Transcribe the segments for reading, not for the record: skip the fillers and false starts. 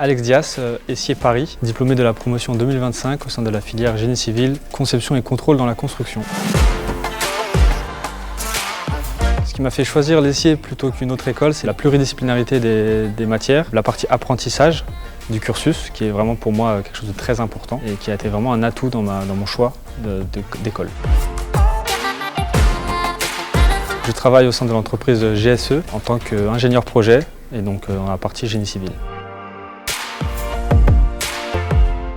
Alex Dias, essier Paris, diplômé de la promotion 2025 au sein de la filière Génie civil, conception et contrôle dans la construction. Ce qui m'a fait choisir l'essier plutôt qu'une autre école, c'est la pluridisciplinarité des matières, la partie apprentissage du cursus, qui est vraiment pour moi quelque chose de très important et qui a été vraiment un atout dans mon choix d'école. Je travaille au sein de l'entreprise GSE en tant qu'ingénieur projet et donc dans la partie génie civil.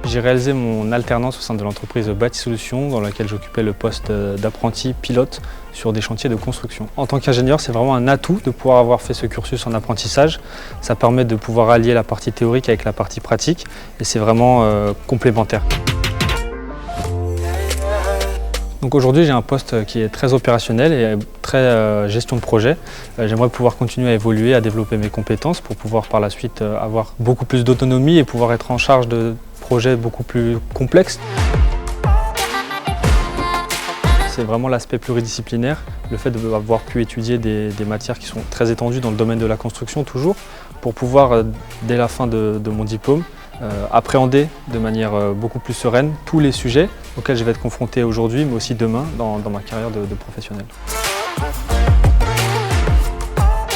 J'ai réalisé mon alternance au sein de l'entreprise Bâti Solutions dans laquelle j'occupais le poste d'apprenti pilote sur des chantiers de construction. En tant qu'ingénieur, c'est vraiment un atout de pouvoir avoir fait ce cursus en apprentissage. Ça permet de pouvoir allier la partie théorique avec la partie pratique et c'est vraiment complémentaire. Donc aujourd'hui, j'ai un poste qui est très opérationnel et très gestion de projet. J'aimerais pouvoir continuer à évoluer, à développer mes compétences pour pouvoir par la suite avoir beaucoup plus d'autonomie et pouvoir être en charge de projets beaucoup plus complexes. C'est vraiment l'aspect pluridisciplinaire, le fait d'avoir pu étudier des matières qui sont très étendues dans le domaine de la construction toujours, pour pouvoir, dès la fin de mon diplôme, appréhender de manière beaucoup plus sereine tous les sujets auxquels je vais être confronté aujourd'hui, mais aussi demain dans ma carrière de professionnel.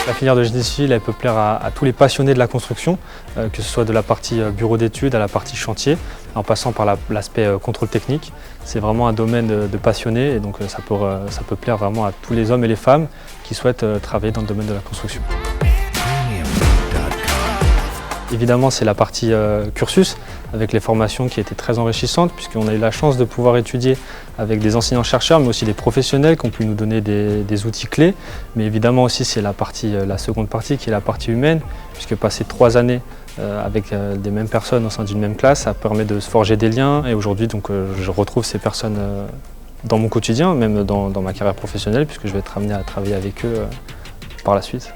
La filière de génie civil, elle peut plaire à tous les passionnés de la construction, que ce soit de la partie bureau d'études à la partie chantier, en passant par l'aspect contrôle technique. C'est vraiment un domaine de passionnés et donc ça peut plaire vraiment à tous les hommes et les femmes qui souhaitent travailler dans le domaine de la construction. Évidemment, c'est la partie cursus, avec les formations qui étaient très enrichissantes, puisqu'on a eu la chance de pouvoir étudier avec des enseignants-chercheurs, mais aussi des professionnels qui ont pu nous donner des outils clés. Mais évidemment aussi, c'est la seconde partie, qui est la partie humaine, puisque passer 3 années avec des mêmes personnes au sein d'une même classe, ça permet de se forger des liens. Et aujourd'hui, donc, je retrouve ces personnes dans mon quotidien, même dans ma carrière professionnelle, puisque je vais être amené à travailler avec eux par la suite.